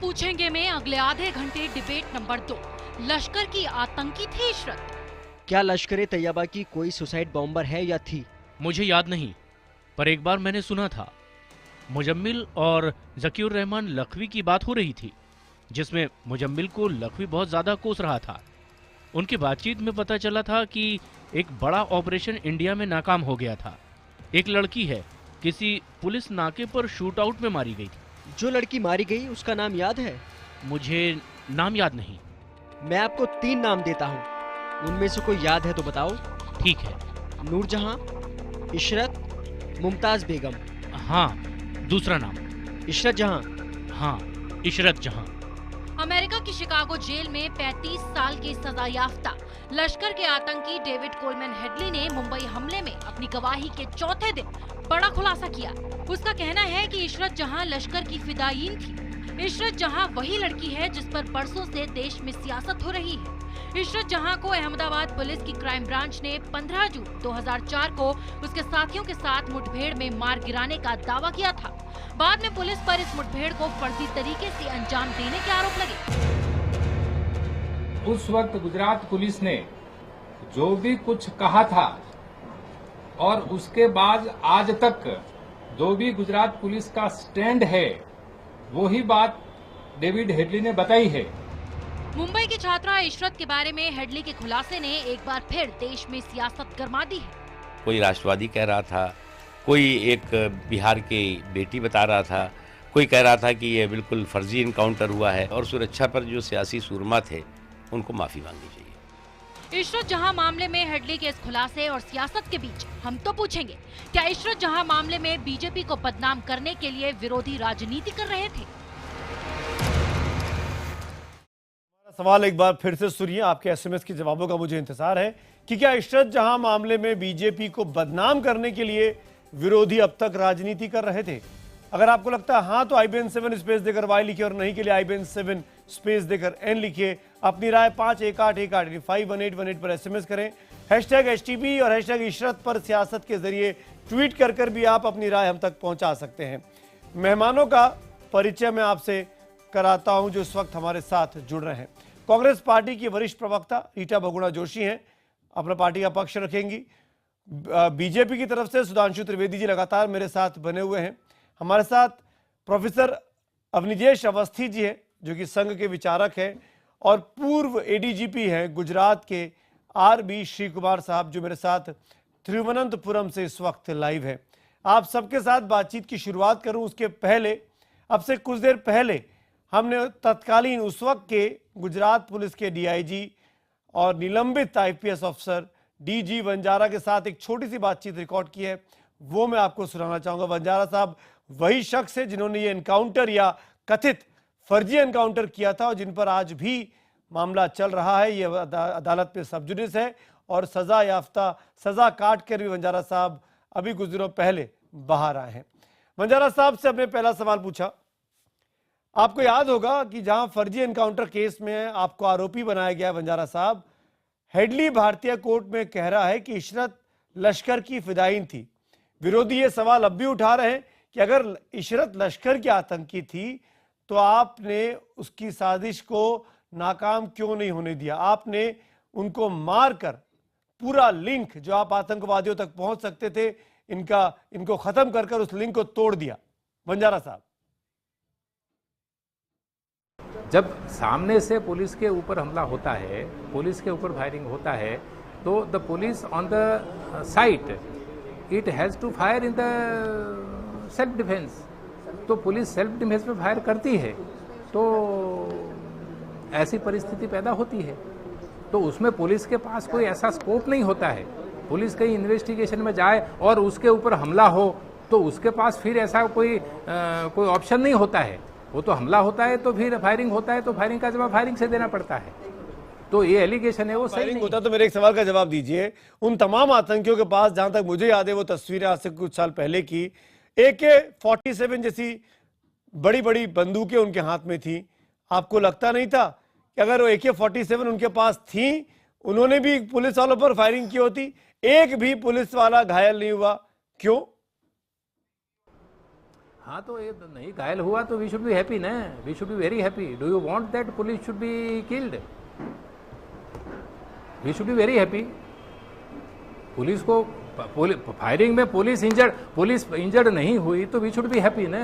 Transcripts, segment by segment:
पूछेंगे में अगले आधे घंटे डिबेट नंबर 2। लश्कर की आतंकी थी इशरत। क्या लश्कर तैयबा की कोई सुसाइड बॉम्बर है या थी? मुझे याद नहीं, पर एक बार मैंने सुना था मुजम्मिल और जकीउर रहमान लखवी की बात हो रही थी, जिसमें मुजम्मिल को लखवी बहुत ज्यादा कोस रहा था। उनकी बातचीत में पता चला था कि एक बड़ा ऑपरेशन इंडिया में नाकाम हो गया था। एक लड़की है, किसी पुलिस नाके पर शूट आउट में मारी गई थी। जो लड़की मारी गई उसका नाम याद है? मुझे नाम याद नहीं। मैं आपको 3 नाम देता हूँ, उनमें से कोई याद है तो बताओ। ठीक है। नूरजहां, इशरत, मुमताज बेगम। हाँ, दूसरा नाम इशरत जहां। हाँ, इशरत जहां। अमेरिका की शिकागो जेल में 35 साल की सजा याफ्ता लश्कर के आतंकी डेविड कोलमैन हेडली ने मुंबई हमले में अपनी गवाही के चौथे दिन बड़ा खुलासा किया। उसका कहना है कि इशरत जहां लश्कर की फिदायीन थी। इशरत जहां वही लड़की है जिस पर बरसों से देश में सियासत हो रही है। इशरत जहां को अहमदाबाद पुलिस की क्राइम ब्रांच ने 15 जून 2004 को उसके साथियों के साथ मुठभेड़ में मार गिराने का दावा किया था। बाद में पुलिस पर इस मुठभेड़ को फर्जी तरीके से अंजाम देने के आरोप लगे। उस वक्त गुजरात पुलिस ने जो भी कुछ कहा था और उसके बाद आज तक जो भी गुजरात पुलिस का स्टैंड है, वही बात डेविड हेडली ने बताई है। मुंबई की छात्रा इशरत के बारे में हेडली के खुलासे ने एक बार फिर देश में सियासत गरमा दी है। कोई राष्ट्रवादी कह रहा था, कोई एक बिहार की बेटी बता रहा था, कोई कह रहा था कि ये बिल्कुल फर्जी इनकाउंटर हुआ है और सुरक्षा पर जो सियासी सूरमा थे उनको माफी मांगनी चाहिए। इशरत जहां मामले में हेडली के इस खुलासे और सियासत के बीच हम तो पूछेंगे, क्या इशरत जहां मामले में बीजेपी को बदनाम करने के लिए विरोधी राजनीति कर रहे थे? सवाल एक बार फिर से सुनिए, आपके एसएमएस के जवाबों का मुझे इंतजार है कि क्या इशरत जहां मामले में बीजेपी को बदनाम करने के लिए विरोधी अब तक राजनीति कर रहे थे? अगर आपको लगता है हाँ तो IBN7 स्पेस देकर Y लिखिए और नहीं के लिए IBN7 स्पेस देकर N लिखिए। अपनी राय 51818 51818 पर एसएमएस करें। #HTB और #इशरत पर सियासत के जरिए ट्वीट कर भी आप अपनी राय हम तक पहुंचा सकते हैं। मेहमानों का परिचय मैं आपसे कराता हूं जो इस वक्त हमारे साथ जुड़ रहे हैं। कांग्रेस पार्टी की वरिष्ठ प्रवक्ता रीटा बहुगुणा जोशी हैं, अपना पार्टी का पक्ष रखेंगी। बीजेपी की तरफ से सुधांशु त्रिवेदी जी लगातार मेरे साथ बने हुए हैं। हमारे साथ प्रोफेसर अवनिजेश अवस्थी जी हैं जो कि संघ के विचारक हैं और पूर्व ADGP हैं गुजरात के RB श्री कुमार साहब जो मेरे साथ तिरुवनंतपुरम से इस वक्त लाइव है। आप सबके साथ बातचीत की शुरुआत करूं उसके पहले, अब से कुछ देर पहले हमने तत्कालीन उस वक्त के गुजरात पुलिस के DIG और निलंबित IPS अफसर DG वंजारा के साथ एक छोटी सी बातचीत रिकॉर्ड की है, वो मैं आपको सुनाना चाहूंगा। वंजारा साहब वही शख्स है जिन्होंने ये एनकाउंटर या कथित फर्जी एनकाउंटर किया था और जिन पर आज भी मामला चल रहा है। ये अदालत में सब जुडिस है और सजा याफ्ता, सजा काट कर भी वंजारा साहब अभी कुछ दिनों पहले बाहर आए हैं। वंजारा साहब से हमने पहला सवाल पूछा, आपको याद होगा कि जहां फर्जी एनकाउंटर केस में आपको आरोपी बनाया गया है वंजारा साहब, हेडली भारतीय कोर्ट में कह रहा है कि इशरत लश्कर की फिदायीन थी। विरोधी ये सवाल अब भी उठा रहे हैं कि अगर इशरत लश्कर की आतंकी थी तो आपने उसकी साजिश को नाकाम क्यों नहीं होने दिया? आपने उनको मारकर पूरा लिंक जो आप आतंकवादियों तक पहुंच सकते थे इनको खत्म कर उस लिंक को तोड़ दिया। वंजारा साहब, जब सामने से पुलिस के ऊपर हमला होता है, पुलिस के ऊपर फायरिंग होता है, तो the police on the site it has to fire in the self defence. तो पुलिस सेल्फ डिफेंस में फायर करती है तो ऐसी परिस्थिति पैदा होती है। तो उसमें पुलिस के पास कोई ऐसा स्कोप नहीं होता है। पुलिस कहीं इन्वेस्टिगेशन में जाए और उसके ऊपर हमला हो तो उसके पास फिर ऐसा कोई ऑप्शन नहीं होता है। वो तो हमला होता है तो फिर फायरिंग होता है, तो फायरिंग का जवाब फायरिंग से देना पड़ता है। तो ये एलिगेशन है वो सही नहीं होता। तो मेरे एक सवाल का जवाब दीजिए, उन तमाम आतंकियों के पास जहां तक मुझे याद है वो तस्वीरें आज से कुछ साल पहले की AK-47 जैसी बड़ी बड़ी बंदूकें उनके हाथ में थी। आपको लगता नहीं था कि अगर वो AK-47 उनके पास थी, उन्होंने भी पुलिस वालों पर फायरिंग की होती, एक भी पुलिस वाला घायल नहीं हुआ? क्यों? हाँ तो ये नहीं घायल हुआ तो वी शुड बी हैप्पी ना, we should be very happy. Do you want that police should be killed? We should be very happy. Police को फायरिंग में पुलिस इंजर्ड नहीं हुई तो वी शुड बी हैप्पी ना.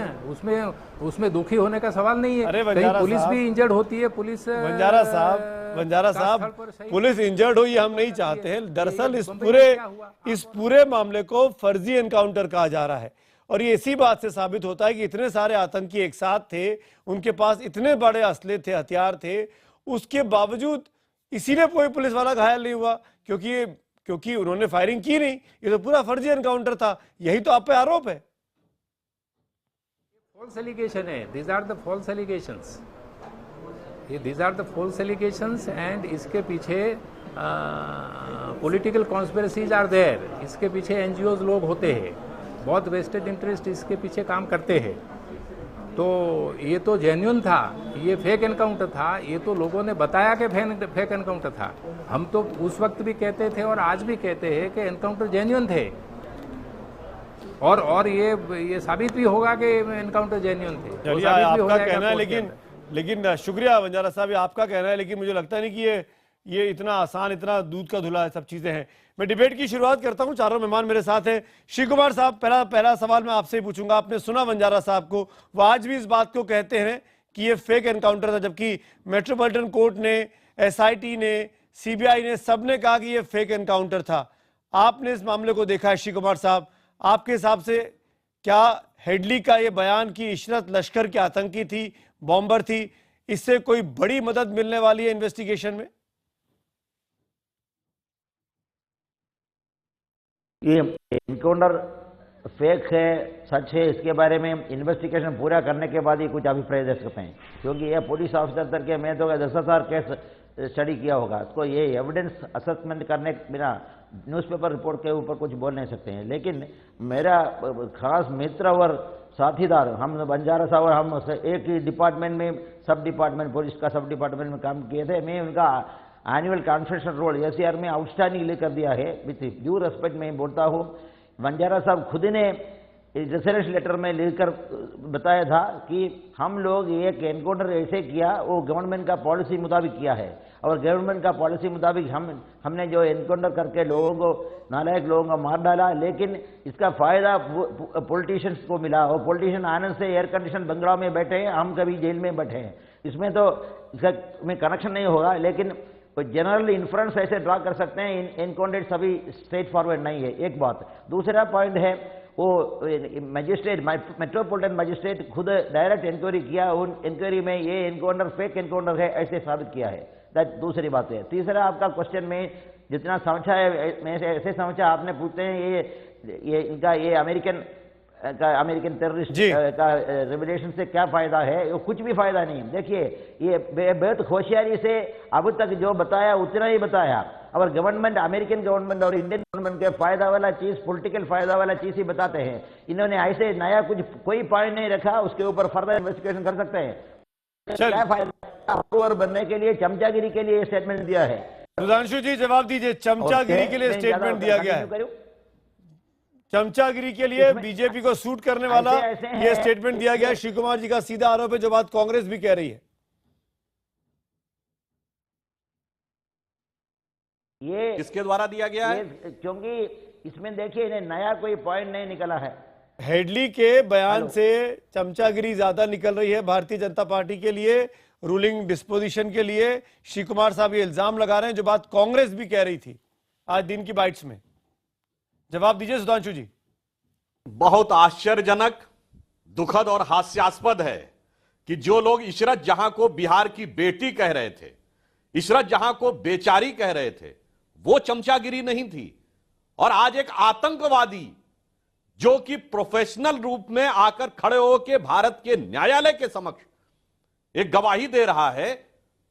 उसमें दुखी होने का सवाल नहीं है. अरे कहीं पुलिस भी इंजर्ड होती है. पुलिस बंजारा साहब पुलिस इंजर्ड हो ये हम नहीं चाहते हैं. दरअसल इस पूरे मामले को फर्जी एनकाउंटर कहा जा रहा है और ये इसी बात से साबित होता है कि इतने सारे आतंकी एक साथ थे, उनके पास इतने बड़े असले थे, हथियार थे, उसके बावजूद इसीलिए कोई पुलिस वाला घायल नहीं हुआ क्योंकि उन्होंने फायरिंग की नहीं. ये तो पूरा फर्जी एनकाउंटर था. यही तो आप पे आरोप है. फॉल्स एलिगेशन है. These are the false allegations. These are the false allegations and इसके पीछे पॉलिटिकल कॉन्स्पिरेसीज आर देयर. इसके पीछे एनजीओज लोग होते हैं, बहुत वेस्टेड इंटरेस्ट इसके पीछे काम करते हैं. तो ये तो जेन्युइन था, ये फेक एनकाउंटर था. ये तो लोगों ने बताया कि फेक एनकाउंटर था. हम तो उस वक्त भी कहते थे और आज भी कहते हैं कि एनकाउंटर जेन्युइन थे और ये साबित भी होगा कि एनकाउंटर जेन्युइन थे. चलिए आपका कहना है लेकिन शुक्रिया बंजारा साहब, आपका कहना है, लेकिन मुझे लगता नहीं कि ये इतना आसान, इतना दूध का धुला सब चीजें हैं. मैं डिबेट की शुरुआत करता हूं. चारों मेहमान मेरे साथ हैं. श्री कुमार साहब, पहला सवाल मैं आपसे ही पूछूंगा. आपने सुना बंजारा साहब को, वो आज भी इस बात को कहते हैं कि ये फेक एनकाउंटर था, जबकि मेट्रोपॉलिटन कोर्ट ने, एसआईटी ने, सीबीआई ने, सबने कहा कि ये फेक एनकाउंटर था. आपने इस मामले को देखा है श्री कुमार साहब, आपके हिसाब से क्या हेडली का ये बयान कि इशरत लश्कर की आतंकी थी, बॉम्बर थी, इससे कोई बड़ी मदद मिलने वाली है इन्वेस्टिगेशन में? ये एनकाउंटर फेक है, सच है, इसके बारे में इन्वेस्टिगेशन पूरा करने के बाद ही कुछ अभिप्राय दे सकते हैं. क्योंकि ये पुलिस ऑफिसर तक के मैं तो 10,000 केस स्टडी किया होगा, उसको ये एविडेंस असेसमेंट करने बिना न्यूज़पेपर रिपोर्ट के ऊपर कुछ बोल नहीं सकते हैं. लेकिन मेरा खास मित्र और साथीदार, हम बंजारा साहब और हम एक ही डिपार्टमेंट में, सब डिपार्टमेंट, पुलिस का सब डिपार्टमेंट में काम किए थे. मैं उनका एनुअल कॉन्फ्रेंशन रोल एसीआर में आउटस्टैंडिंग लेकर दिया है. विथ ड्यू रेस्पेक्ट में बोलता हूँ, बंजारा साहब खुद ने रेफरेंस लेटर में लिखकर बताया था कि हम लोग एक एनकाउंटर ऐसे किया, वो गवर्नमेंट का पॉलिसी मुताबिक किया है और गवर्नमेंट का पॉलिसी मुताबिक हमने जो एनकाउंटर करके लोगों को, नालायक लोगों को मार डाला. लेकिन इसका फायदा पॉलिटिशियंस को मिला और पॉलिटिशियन आनंद से एयर कंडीशन बंगला में बैठे हैं, हम कभी जेल में बैठे हैं. इसमें तो इसका में कनेक्शन नहीं होगा, लेकिन जनरल इन्फ्रेंस ऐसे ड्रा कर सकते हैं. एनकाउंटर सभी स्ट्रेट फॉरवर्ड नहीं है, एक बात. दूसरा पॉइंट है, वो मजिस्ट्रेट, मेट्रोपॉलिटन मजिस्ट्रेट खुद डायरेक्ट इंक्वायरी किया, उन इंक्वायरी में ये एनकाउंटर फेक एनकाउंटर है ऐसे साबित किया है. दूसरी बात है. तीसरा, आपका क्वेश्चन में जितना समझा है, मैं ऐसे समझा, आपने पूछते हैं ये इनका ये अमेरिकन टेररिस्ट का रेवलेशन से क्या फायदा है? वो कुछ भी फायदा नहीं. देखिए, ये बेहद होशियारी से अब तक जो बताया उतना ही बताया. और गवर्नमेंट, अमेरिकन गवर्नमेंट और इंडियन गवर्नमेंट के फायदा वाला चीज, पॉलिटिकल फायदा वाला चीज ही बताते हैं. इन्होंने ऐसे नया कुछ कोई पॉइंट नहीं रखा, उसके ऊपर फर्दर इन्वेस्टिगेशन कर सकते हैं. क्या फायदा बनने के लिए, चमचागिरी के लिए स्टेटमेंट दिया है. सुधांशु जी जवाब दीजिए. चमचागिरी के लिए स्टेटमेंट दिया गया है, चमचागिरी के लिए बीजेपी को सूट करने वाला ये स्टेटमेंट दिया गया. श्री कुमार जी का सीधा आरोप है, जो बात कांग्रेस भी कह रही है. ये किसके द्वारा दिया गया है? क्योंकि इसमें देखिए, इन्हें नया कोई पॉइंट नहीं निकला है. हेडली के बयान से चमचागिरी ज्यादा निकल रही है भारतीय जनता पार्टी के लिए, रूलिंग डिस्पोजिशन के लिए. श्री कुमार साहब ये इल्जाम लगा रहे हैं, जो बात कांग्रेस भी कह रही थी आज दिन की बाइट्स में. जवाब दीजिए सुधांशु जी. बहुत आश्चर्यजनक, दुखद और हास्यास्पद है कि जो लोग इशरत जहां को बिहार की बेटी कह रहे थे, इशरत जहां को बेचारी कह रहे थे, वो चमचागिरी नहीं थी. और आज एक आतंकवादी जो कि प्रोफेशनल रूप में आकर खड़े होकर भारत के न्यायालय के समक्ष एक गवाही दे रहा है,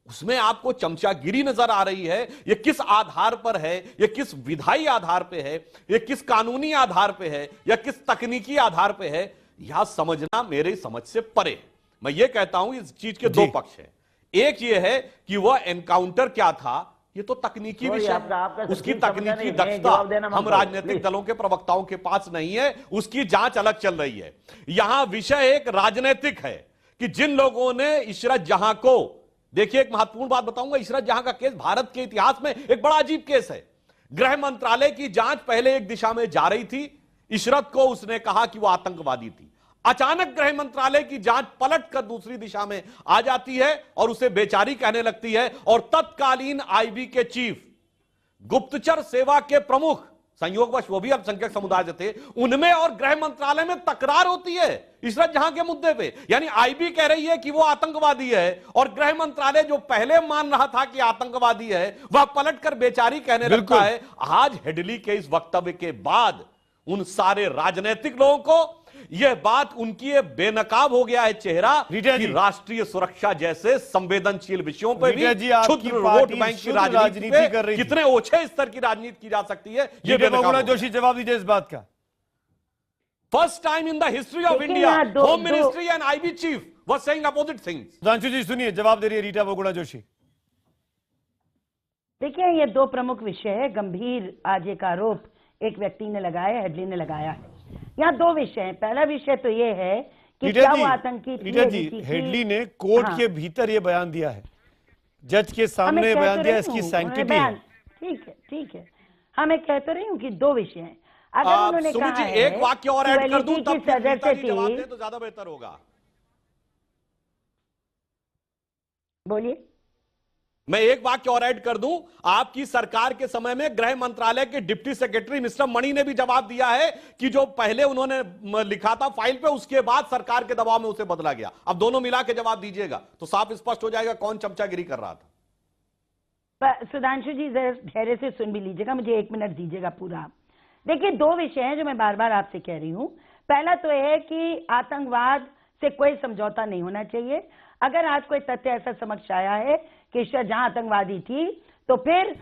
उसमें आपको चमचागिरी नजर आ रही है. ये किस आधार पर है? ये किस विधायी आधार पे है? ये किस कानूनी आधार पे है या किस तकनीकी आधार पे है? यह समझना मेरे समझ से परे. मैं ये कहता हूं, इस चीज के दो पक्ष हैं. एक ये है कि वह एनकाउंटर क्या था, ये तो तकनीकी Sorry, विषय आपका है। उसकी सचिव समझा तकनीकी नहीं, मैं दक्षता जवाब देना हम मांगता हूं, राजनीतिक please। दलों के प्रवक्ताओं के पास नहीं है, उसकी जांच अलग चल रही है। यहां विषय एक राजनीतिक है कि जिन लोगों ने इशरत जहां को, देखिए एक महत्वपूर्ण बात बताऊंगा, इशरत जहां का केस भारत के इतिहास में एक बड़ा अजीब केस है। गृह मंत्रालय की जांच पहले एक दिशा में जा रही थी, इशरत को उसने कहा कि वो आतंकवादी थी। अचानक गृह मंत्रालय की जांच पलटकर दूसरी दिशा में आ जाती है और उसे बेचारी कहने लगती है, और तत्कालीन आईबी के चीफ, गुप्तचर सेवा के प्रमुख, संयोगवश वो भी अल्पसंख्यक समुदाय से थे, उनमें और गृह मंत्रालय में तकरार होती है इशरत जहां के मुद्दे पे। यानी आईबी कह रही है कि वो आतंकवादी है, और गृह मंत्रालय जो पहले मान रहा था कि आतंकवादी है, वह पलटकर बेचारी कहने लगता है। आज हेडली के इस वक्तव्य के बाद उन सारे राजनीतिक लोगों को यह बात, उनकी ये बेनकाब हो गया है चेहरा कि राष्ट्रीय सुरक्षा जैसे संवेदनशील विषयों पर भी क्षुद्र वोट बैंक की राजनीति कर रही, कितने ओछे स्तर की राजनीति की जा सकती है, ये बहुगुणा जोशी जवाब दीजिए इस बात का। First time in the history of India home ministry and IB chief was saying opposite things. Sudhanshu ji सुनिए, जवाब दे रही है रीटा बहुगुणा जोशी। देखिए, ये दो प्रमुख विषय है। गंभीर आज एक आरोप एक व्यक्ति ने लगाया, हेडली ने लगाया है। यहाँ दो विषय हैं। पहला विषय तो ये है कि क्या वो आतंकी थी। रीटा जी, हेडली ने कोर्ट के भीतर ये बयान दिया है, जज के सामने बयान दिया, इसकी सैंक्टिटी है। ठीक है, ठीक है, हाँ मैं कह तो रही हूँ कि दो विषय हैं। अगर उन्होंने कहा है एक वाक्य और ऐड कर दूं तब सदस्य जवाब दे तो ज्यादा बेहतर होगा। बोलिए। मैं एक वाक्य और ऐड कर दूं, आपकी सरकार के समय में गृह मंत्रालय के डिप्टी सेक्रेटरी मिस्टर मणि ने भी जवाब दिया है कि जो पहले उन्होंने लिखा था फाइल पे, उसके बाद सरकार के दबाव में उसे बदला गया। अब दोनों मिला के जवाब दीजिएगा तो साफ स्पष्ट हो जाएगा कौन चमचागिरी कर रहा था। सुधांशु जी जरा धैर्य से सुन भी लीजिएगा, मुझे 1 मिनट दीजिएगा पूरा। देखिए, दो विषय हैं जो मैं बार बार आपसे कह रही हूं। पहला तो है कि आतंकवाद से कोई समझौता नहीं होना चाहिए। अगर आज कोई तथ्य ऐसा समक्ष आया है कि इशरत जहां आतंकवादी थी, तो फिर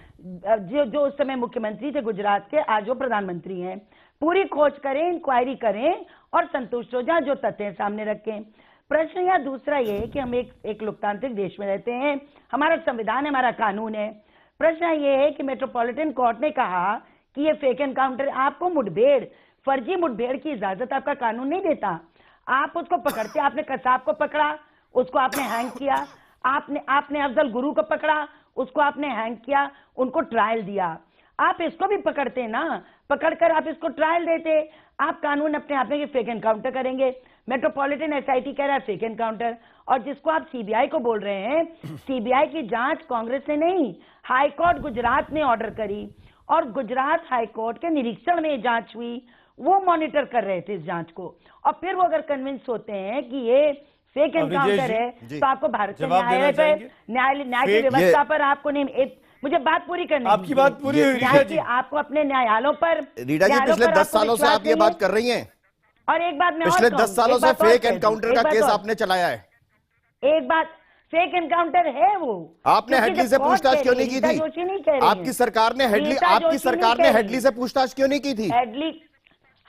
जो उस समय मुख्यमंत्री थे गुजरात के, आज वो प्रधानमंत्री हैं, पूरी खोज करें, इंक्वायरी करें और संतुष्ट हो जाए, जो तथ्य सामने रखें। प्रश्न यह दूसरा ये है कि हम एक लोकतांत्रिक देश में रहते हैं, हमारा संविधान है, हमारा कानून है। प्रश्न ये है कि मेट्रोपॉलिटन कोर्ट ने कहा कि ये फेक एनकाउंटर, आपको मुठभेड़, फर्जी मुठभेड़ की इजाजत आपका कानून नहीं देता। आप उसको पकड़ते, आपने कसाब को पकड़ा, उसको आपने हैंग किया, आपने अफजल गुरु को पकड़ा, उसको आपने हैंग किया, उनको ट्रायल दिया। आप इसको भी पकड़ते ना, पकड़कर आप इसको ट्रायल देते। आप कानून अपने आप में फेक एनकाउंटर करेंगे। मेट्रोपॉलिटन एसआईटी कह रहा है फेक एनकाउंटर, और जिसको आप सीबीआई को बोल रहे हैं, सीबीआई की जांच कांग्रेस ने नहीं, हाईकोर्ट गुजरात ने ऑर्डर करी, और गुजरात हाईकोर्ट के निरीक्षण में जांच हुई। वो मॉनिटर कर रहे थे इस जांच को, और फिर वो अगर कन्विंस होते हैं कि ये फेक एनकाउंटर है, तो आपको भारत के न्याय की व्यवस्था पर आपको नहीं, मुझे बात पूरी करनी, आपकी बात पूरी हुई। आपको अपने न्यायालयों पर, रीटा जी पिछले 10 सालों से आप ये बात कर रही हैं। और एक बात मैं पिछले 10 सालों से फेक एनकाउंटर का केस आपने चलाया है। एक बात, फेक एनकाउंटर है वो। आपने हेडली से पूछताछ क्यों नहीं की थी? आपकी सरकार ने हेडली से पूछताछ क्यों नहीं की थी?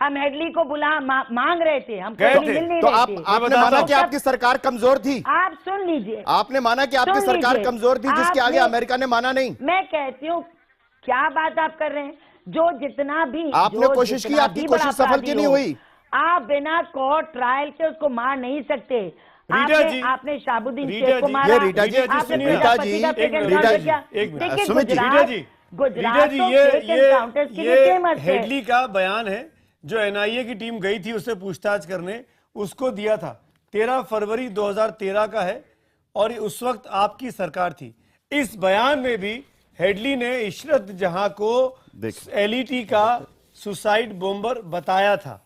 हम हेडली को मांग रहे थे, हम मिल नहीं तो आपने माना कि आपकी सरकार कमजोर थी। आप सुन लीजिए, आपने माना कि आपकी सरकार कमजोर थी, जिसके आगे अमेरिका ने माना नहीं। मैं कहती हूँ, क्या बात आप कर रहे हैं? जो जितना भी आपने कोशिश की, आपकी कोशिश सफल क्यों नहीं हुई? आप बिना कोर्ट ट्रायल के उसको मार नहीं सकते। आपने शाहबुद्दीन शेख को मारा। हेडली का बयान है जो एनआईए की टीम गई थी उससे पूछताछ करने, उसको दिया था। 13 फरवरी 2013 का है, और उस वक्त आपकी सरकार थी। इस बयान में भी हेडली ने इशरत जहां को एलईटी का सुसाइड बॉम्बर बताया था।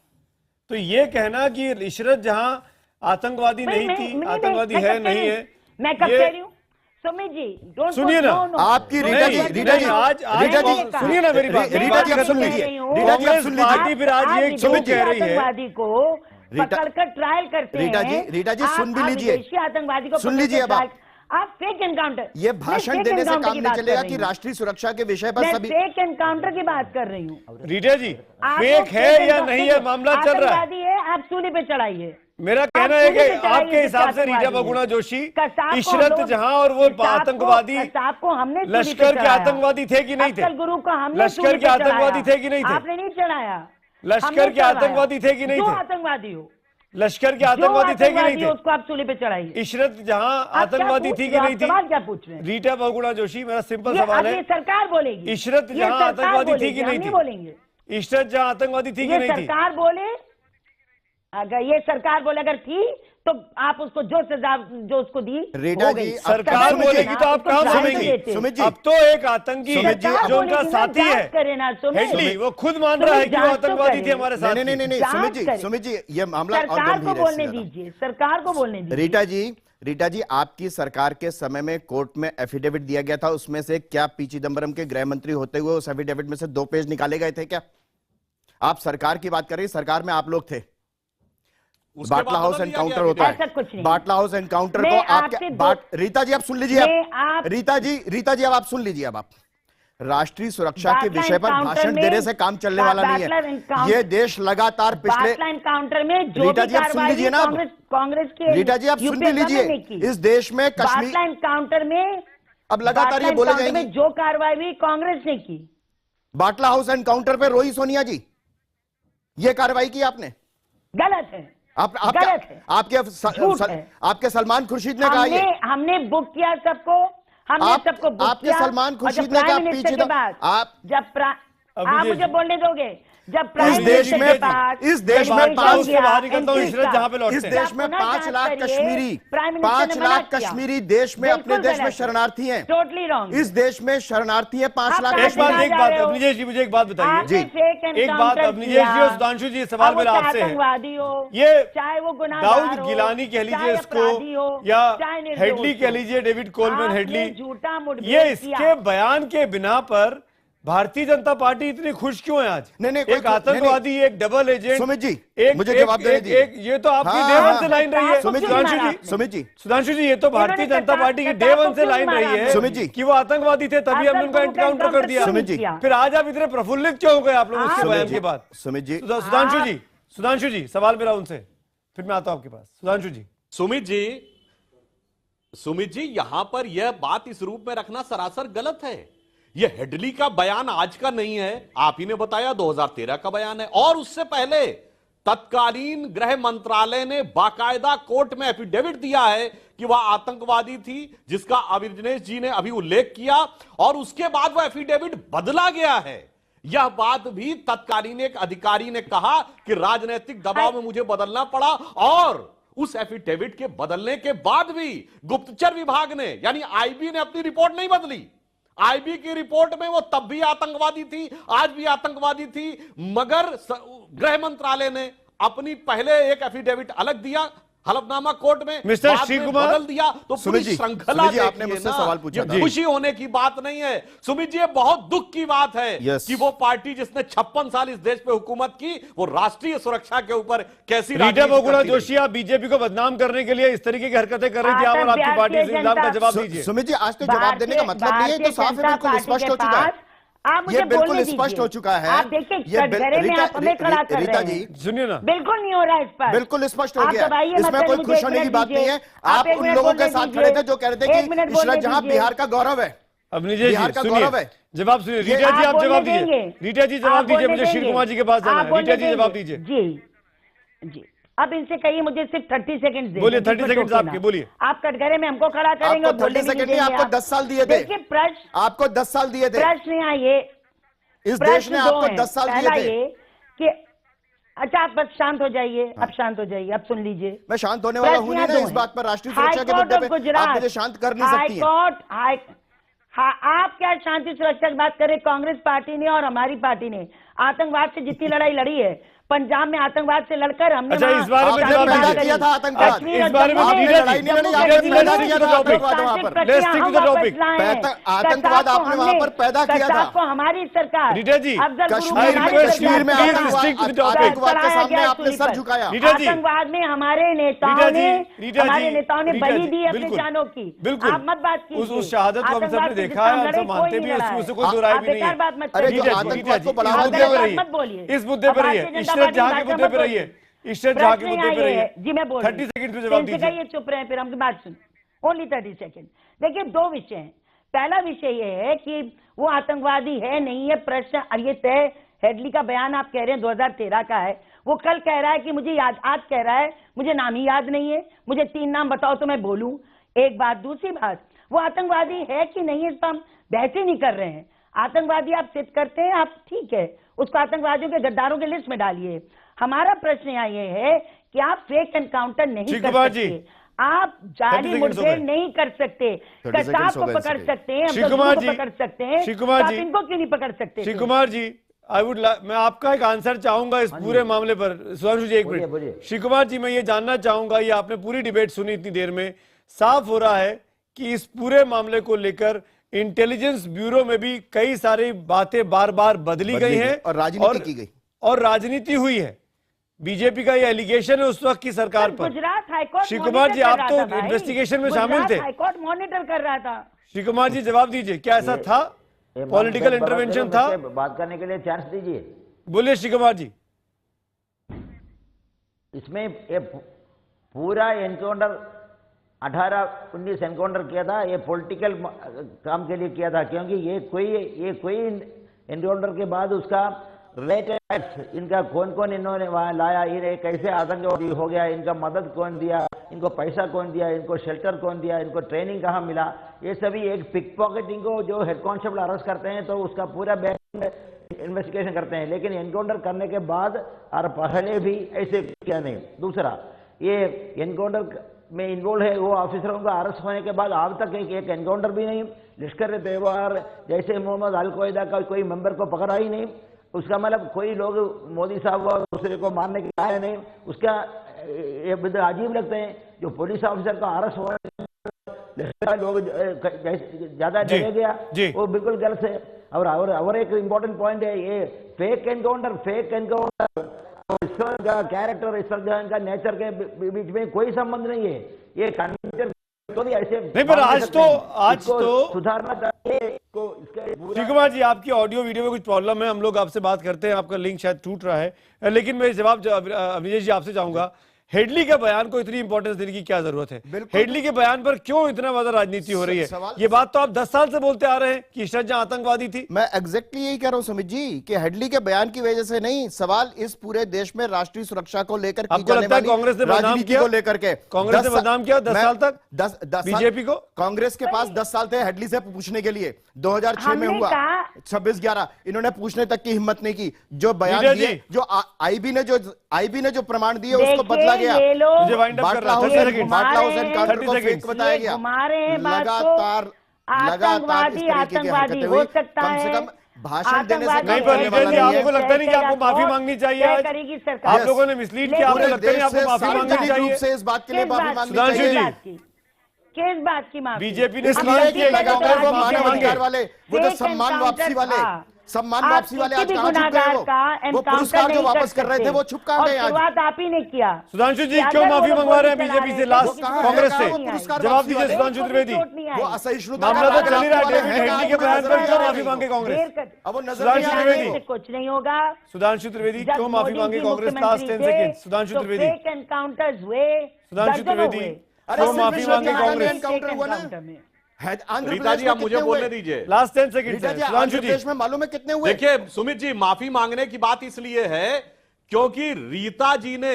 तो ये कहना कि इशरत जहां आतंकवादी नहीं थी, आतंकवादी है नहीं है, मैं कब कह रही हूं? सुमित जी सुनिए ना, आपकी रीटा जी सुनिए ना मेरी बात, रीटा जी सुन लीजिए, रीटा जी सुन लीजिए। फिर आज ये क्यों कह रही है? आतंकवादी को पकड़कर ट्रायल करते हैं। रीटा जी सुन भी लीजिए, आतंकवादी को सुन लीजिए। अब आप फेक एनकाउंटर, ये भाषण देने से काम नहीं चलेगा कि राष्ट्रीय सुरक्षा के विषय पर सभी। फेक एनकाउंटर की बात कर रही हूँ। रीटा जी, फेक है या नहीं है मामला चल रहा है। आतंकवादी है, आप सूली पे चढ़ाइए। मेरा कहना है कि आपके हिसाब से रीटा बहुगुणा जोशी, इशरत जहां और वो आतंकवादी लश्कर के आतंकवादी थे कि नहीं थे? गुरु को हमने लश्कर के आतंकवादी थे कि नहीं थे? आपने नहीं चढ़ाया। लश्कर के आतंकवादी थे कि नहीं थे? आतंकवादी हो, लश्कर के आतंकवादी थे कि नहीं थे? उसको आप सूली पे चढ़ाइए। इशरत जहां आतंकवादी थी कि नहीं थी? सवाल क्या पूछ रहे हैं? रीटा बहुगुणा जोशी, मेरा सिंपल सवाल है, सरकार बोलेगी। इशरत जहां आतंकवादी थी कि नहीं थी? बोलेंगे इशरत जहां आतंकवादी थी कि नहीं थी? सरकार बोले, अगर ये सरकार बोले अगर थी तो आप उसको जो सजा जो उसको दी रीटा जी, सरकार बोलेगी तो आप कहां सुनेंगी? सुमित जी, अब तो एक आतंकी जो उनका साथी है हेडली, वो खुद मान रहा है कि वो आतंकवादी थे हमारे साथ। नहीं, सुमित जी, ये मामला और सरकार को गंभीर है। बोलने दीजिए, सरकार को बोलने दीजिए। रीटा जी, आपकी सरकार के समय में कोर्ट में एफिडेविट दिया गया था, उसमें से क्या पी चिदम्बरम के गृह मंत्री होते हुए उस एफिडेविट में से 2 पेज निकाले गए थे क्या? आप सरकार की बात कर रही, सरकार में आप लोग थे। बाटला हाउस एनकाउंटर होता है, बाटला हाउस एनकाउंटर को आपके रीता जी आप सुन लीजिए, रीता जी अब आप सुन लीजिए। अब आप राष्ट्रीय सुरक्षा के विषय पर भाषण देने से काम चलने वाला नहीं है। ये देश लगातार पिछले एनकाउंटर में जो रीटा जी आप सुन लीजिए ना, कांग्रेस के रीटा जी आप सुन भी लीजिए। इस देश में कश्मीर एनकाउंटर में अब लगातार ये बोले जाएंगे जो कार्रवाई हुई कांग्रेस ने की। बाटला हाउस एनकाउंटर पे रोही सोनिया जी, ये कार्रवाई की आपने, गलत है। आपके सलमान खुर्शीद ने कहा, हमने बुक किया सबको, हमने सबको बुक आपके किया। सलमान खुर्शीद ने कहा पीछे आप जब आप मुझे बोलने दोगे, जब इस देश में 5 लाख कश्मीरी 5 लाख कश्मीरी देश में अपने देश में शरणार्थी हैं। Totally wrong. इस देश में शरणार्थी है 5 लाख। एक बात अवनीश जी, मुझे एक बात बताइए जी, एक बात अवनीश जी और सुधांशु जी, सवाल मेरा आपसे है, ये चाहे वो दाऊद गिलानी कह लीजिए इसको या हेडली कह लीजिए, डेविड कोलमैन हेडली, ये इसके बयान के बिना पर भारतीय जनता पार्टी इतनी खुश क्यों है आज? नहीं, एक आतंकवादी, एक डबल एजेंट। सुमित जी, मुझे जवाब देने दीजिए। ये तो आपकी डे वन से लाइन रही है सुधांशु जी, ये तो भारतीय जनता पार्टी की डे वन से लाइन रही है सुमित जी कि वो आतंकवादी थे, तभी हमने उनको एनकाउंटर कर दिया। सुमित जी, फिर आज आप इतने प्रफुल्लित क्यों हो गए आप लोग उसके बयान के बाद? सुमित जी, सुधांशु जी, सवाल मेरा उनसे, फिर मैं आता हूं आपके पास। सुधांशु जी। सुमित जी, यहां पर यह बात इस रूप में रखना सरासर गलत है। यह हेडली का बयान आज का नहीं है, आप ही ने बताया 2013 का बयान है, और उससे पहले तत्कालीन गृह मंत्रालय ने बाकायदा कोर्ट में एफिडेविट दिया है कि वह आतंकवादी थी, जिसका अविनाश जी ने अभी उल्लेख किया, और उसके बाद वह एफिडेविट बदला गया है। यह बात भी तत्कालीन एक अधिकारी ने कहा कि राजनीतिक दबाव में मुझे बदलना पड़ा, और उस एफिडेविट के बदलने के बाद भी गुप्तचर विभाग ने यानी आईबी ने अपनी रिपोर्ट नहीं बदली। आईबी की रिपोर्ट में वो तब भी आतंकवादी थी, आज भी आतंकवादी थी, मगर गृह मंत्रालय ने अपनी पहले एक एफिडेविट अलग दिया हलफनामा कोर्ट में, मिस्टर शिव कुमार बदल दिया। तो पूरी श्रृंखला आपने मुझसे सवाल पूछा था। खुशी होने की बात नहीं है सुमित जी, ये बहुत दुख की बात है कि वो पार्टी जिसने 56 साल इस देश पे हुकूमत की, वो राष्ट्रीय सुरक्षा के ऊपर कैसी रीटा बहुगुणा जोशी, आप बीजेपी को बदनाम करने के लिए इस तरीके की हरकतें कर रही थी आप और आपकी पार्टी इस इल्जाम का जवाब दीजिए। सुमित जी, आज तो जवाब देने का मतलब नहीं है, तो साफ है, बिल्कुल स्पष्ट हो चुका है, ये बिल्कुल स्पष्ट हो चुका है। आप देखिए, रीता जी सुनिए ना, बिल्कुल नहीं हो रहा है इस पर, बिल्कुल स्पष्ट हो गया, इसमें कोई खुश होने की बात नहीं है। आप उन लोगों के साथ खड़े थे जो कह रहे थे कि इशरत जहां बिहार का गौरव है, बिहार का गौरव है। जवाब सुनिए, रीटा जी आप जवाब दीजिए, रीटा जी जवाब दीजिए, मुझे शिव कुमार जी के पास जाना है। रीटा जी जवाब दीजिए। जी, अब इनसे कहिए मुझे सिर्फ 30 सेकंड दे। बोलिए, 30 सेकंड आपके, बोलिए। आप कटघरे में हमको खड़ा करेंगे और 30 सेकंड नहीं, आपको 10 साल दिए थे। देखिए प्रश्न, आपको 10 साल दिए थे। प्रश्न यहाँ ये, इस देश ने आपको 10 साल दिए थे कि अच्छा आप बस शांत हो जाइए, अब शांत हो जाइए, अब सुन लीजिए। मैं शांत होने वाला हूं नहीं ना इस बात पर, राष्ट्रीय सुरक्षा के मुद्दे पे आप मुझे शांत कर नहीं सकती हैं। आप क्या शांति सुरक्षा की बात करें? कांग्रेस पार्टी ने और हमारी पार्टी ने आतंकवाद से जितनी लड़ाई लड़ी है, पंजाब में आतंकवाद से लड़कर हमने अच्छा, इस बारे में किया था आतंकवाद, इस बारे में आतंकवाद आपने वहां पर पैदा किया था। हमारी सरकार रीटा जी, कश्मीर में आतंकवाद के सामने आपने सर झुकाया। आतंकवाद में हमारे नेताओं ने बलि दी अपनी जानों की। बिल्कुल, आप मत बात कीजिए, उस शहादत को हम सबने देखा है, हम सब मानते भी हैं, उसमें कोई दो राय भी नहीं है। अरे जो आतंकवाद को बढ़ावा दे रही है, मत बोलिए, इस मुद्दे पर रहिए, इशरत जहां के मुद्दे पर रहिए, इशरत जहां के प्रश्न मुद्दे पे यहाँ ये रहिए। है, जी मैं बोल 30 सेकंड में जवाब दीजिए। ये चुप रहे, फिर हमकी बात सुन, ओनली 30 सेकंड। देखिए दो विषय हैं। पहला विषय ये है कि वो आतंकवादी है नहीं है, प्रश्न और ये तय। हेडली का बयान आप कह रहे हैं 2013 का है, वो कल कह रहा है कि मुझे याद, आज कह रहा है मुझे नाम ही याद नहीं है, मुझे 3 नाम बताओ तो मैं बोलूं। एक बात। दूसरी बात, वो आतंकवादी है कि नहीं इस पर हम बहस ही नहीं कर रहे हैं। आतंकवादी आप सिद्ध करते हैं, आप ठीक है, उसको आतंकवादियों के गद्दारों के लिस्ट में डालिए। हमारा प्रश्न यहाँ ये है कि आप फेक एनकाउंटर नहीं कर सकते, आप जाली मुठभेड़ नहीं कर सकते, कसाब को पकड़ सकते हैं, हम को पकड़ सकते हैं, आप इनको क्यों नहीं पकड़ सकते? श्री कुमार जी, मैं आपका एक आंसर चाहूंगा इस पूरे मामले पर। सुधांशु जी एक मिनट। श्री कुमार जी, मैं ये जानना चाहूंगा, ये आपने पूरी डिबेट सुनी इतनी देर में, साफ हो रहा है कि इस पूरे मामले को लेकर इंटेलिजेंस ब्यूरो में भी कई सारी बातें बार बार बदली गई हैं और राजनीति की गई और राजनीति हुई है। बीजेपी का ये एलिगेशन है उस वक्त की सरकार पर। गुजरात हाईकोर्ट, श्री कुमार जी, आप तो इन्वेस्टिगेशन में शामिल थे, हाईकोर्ट मॉनिटर कर रहा था। श्री कुमार जी जवाब दीजिए, क्या ऐसा था? पॉलिटिकल इंटरवेंशन था? बात करने के लिए चांस दीजिए। बोलिए श्री कुमार जी। इसमें ये पूरा एनकाउंटर 18-19 एनकाउंटर किया था, ये पॉलिटिकल काम के लिए किया था, क्योंकि ये कोई एनकाउंटर के बाद उसका रिलेटेड इनका कौन कौन इन्होंने वहां लाया, ये कैसे आतंकवादी हो गया, इनका मदद कौन दिया, इनको पैसा कौन दिया, इनको शेल्टर कौन दिया, इनको ट्रेनिंग कहाँ मिला, ये सभी एक पिक पॉकेटिंग को जो हेड कांस्टेबल अरेस्ट करते हैं तो उसका पूरा बैक इन्वेस्टिगेशन करते हैं, लेकिन एनकाउंटर करने के बाद और पहले भी ऐसे किया नहीं। दूसरा, ये एनकाउंटर में इन्वॉल्व है वो ऑफिसरों का अरेस्ट होने के बाद आज तक एक एनकाउंटर भी नहीं, लश्कर तैयबार जैसे मोहम्मद अल-कायदा का कोई मेंबर को पकड़ा ही नहीं। उसका मतलब कोई लोग मोदी साहब और दूसरे को मारने के आए नहीं, उसका ये अजीब लगते हैं जो पुलिस ऑफिसर का अरेस्ट हुआ लोग ज्यादा डरे गया, वो बिल्कुल गलत है। और एक इम्पोर्टेंट पॉइंट है, ये फेक एनकाउंटर ईश्वर का कैरेक्टर, ईश्वर का नेचर के बीच में कोई संबंध नहीं है। ये तो भी ऐसे नहीं, पर आज तो सुधारना चाहिए। श्री कुमार जी, आपकी ऑडियो वीडियो में कुछ प्रॉब्लम है, हम लोग आपसे बात करते हैं, आपका लिंक शायद टूट रहा है, लेकिन मैं जवाब अविनेश जी आपसे चाहूंगा, हेडली के बयान को इतनी इंपॉर्टेंस देने की क्या जरूरत है? हेडली के बयान पर क्यों इतना ज्यादा राजनीति हो रही है? ये बात तो आप 10 साल से बोलते आ रहे हैं कि इशरत जहां आतंकवादी थी। मैं एग्जैक्टली यही कह रहा हूं समित जी कि हेडली के बयान की वजह से नहीं, सवाल इस पूरे देश में राष्ट्रीय सुरक्षा को लेकर की जाने वाली कांग्रेस ने बदनाम किया, को लेकर के कांग्रेस ने बदनाम किया 10 साल तक 10 बीजेपी को। कांग्रेस के पास 10 साल थे हेडली से पूछने के लिए, 2006 में हुआ 26/11, इन्होंने पूछने तक की हिम्मत नहीं की। जो बयान दिए, जो आईबी ने जो प्रमाण दिए उसको बदला गया, आतंकवादी हो सकता है, भाषण देने से आपको लगता नहीं कि आपको माफी मांगनी चाहिए? आप लोगों ने मिसलीड किया, आपको लगता नहीं आपको माफी मांगनी चाहिए? से इस बात के लिए माफी मांगनी सुधांशु चाहिए? जी, किस बात की माफी? बीजेपी ने मानवाधिकार वाले, वो जो सम्मान वापसी वाले आज कहां चुप गए? वो पुरस्कार जो वापस कर रहे थे वो छुप कहां गए? शुरुआत आप ही ने किया। सुधांशु जी क्यों माफी मंगवा रहे हैं बीजेपी से लास्ट कांग्रेस से? जवाब दीजिए सुधांशु त्रिवेदी। वो असहिष्णुता मामला तो चल ही रहा है, डेविड हेडली के बयान पर क्यों माफी मांगे कांग्रेस? अब वो नजर सुधांशु त्रिवेदी, कुछ नहीं होगा। सुधांशु त्रिवेदी क्यों माफी मांगे Congress? Last 10 second Sudhanshu Trivedi. Fake encounters हुए, सुधांशु त्रिवेदी क्यों माफी मांगे कांग्रेस? रीता जी, आप मुझे बोलने दीजिए, लास्ट 10 सेकंड सुधांशु जी। देश में मालूम है कितने हुए? देखिए सुमित जी, माफी मांगने की बात इसलिए है क्योंकि रीता जी ने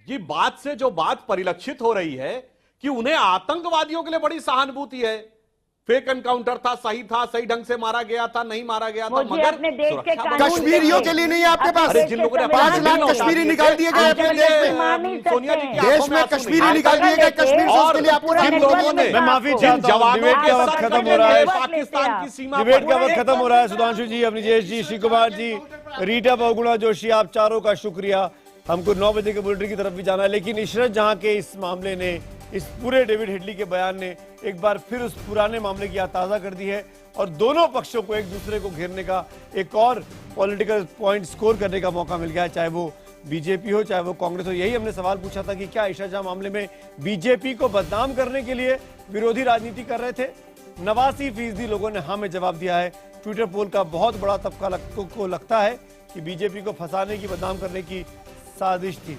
ये बात से जो बात परिलक्षित हो रही है कि उन्हें आतंकवादियों के लिए बड़ी सहानुभूति है। फेक एनकाउंटर था, सही था, सही ढंग से मारा गया था, नहीं मारा गया था, मगर अपने देश के कश्मीरियों के लिए नहीं है आपके पास? जिन लोगों ने 5 लाख कश्मीरी निकाल दिए गए अपने देश में, सोनिया जी देश में कश्मीरी निकाल दिए गए, कश्मीर से उसके लिए आप पूरा जिन लोगों ने, मैं माफी चाहता हूं, डिबेट का वक्त खत्म हो रहा है, पाकिस्तान की सीमा, डिबेट का वक्त खत्म हो रहा है। सुधांशु जी, अवनीश जी, श्री कुमार जी, रीटा बहुगुणा जोशी, आप चारों का शुक्रिया। हमको 9 बजे के बुलेटिन की तरफ भी जाना है, लेकिन इशरत जहां के इस मामले ने, इस पूरे डेविड हेडली के बयान ने एक बार फिर उस पुराने मामले की याद ताज़ा कर दी है और दोनों पक्षों को एक दूसरे को घेरने का एक और पॉलिटिकल पॉइंट स्कोर करने का मौका मिल गया है, चाहे वो बीजेपी हो चाहे वो कांग्रेस हो। यही हमने सवाल पूछा था कि क्या इशरत जहां मामले में बीजेपी को बदनाम करने के लिए विरोधी राजनीति कर रहे थे? 89% लोगों ने हाँ में जवाब दिया है। ट्विटर पोल का बहुत बड़ा तबका को लगता है कि बीजेपी को फंसाने की, बदनाम करने की साजिश थी।